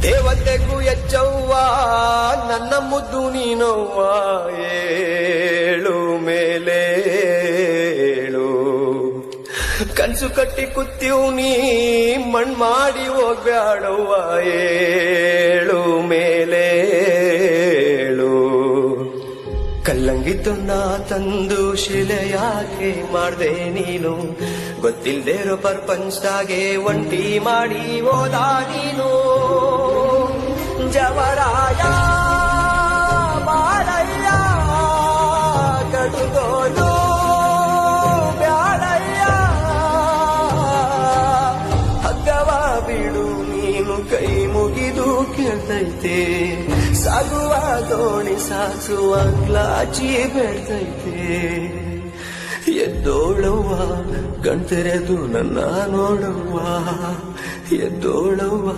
ದೇವತೆಗೂ ಎಚ್ಚವ್ವ ನನ್ನ ಮುದ್ದು ನೀನವ್ವ ಏಳು ಮೇಲೇಳು ಕನ್ಸು ಕಟ್ಟಿ ಕುತ್ತೀವ್ ನೀ ಮಣ್ ಮಾಡಿ ಹೋಗ್ಬ್ಯಾಡವ್ವ ಏಳು ಮೇಲೇಳು ಕಲ್ಲಂಗಿದ್ದನ್ನ ತಂದು ಶಿಲೆಯಾಕೆ ಮಾಡ್ದೆ ನೀನು ಗೊತ್ತಿಲ್ದೇರೋ ಪ್ರಪಂಚದಾಗೆ ಒಂಟಿ ಮಾಡಿ ಹೋದ ನೀನು ಜವರಾಯ ಬಾಳಯ್ಯ ಕಡುಗೋಲು ಬ್ಯಾಳಯ್ಯ ಹಗ್ಗವ ಬಿಡು ನೀನು ಕೈ ಮುಗಿದು ಕೇಳ್ತೈತೆ ಸಾಗುವ ದೋಣಿ ಸಾಸುವ ಗ್ಲಾಚಿ ಬೆಳ್ತೈತೆ ಎದ್ದೋಳವ್ವ ಕಣ್ತೆರೆದು ನನ್ನ ನೋಡವ್ವ ಎದ್ದೋಳವ್ವ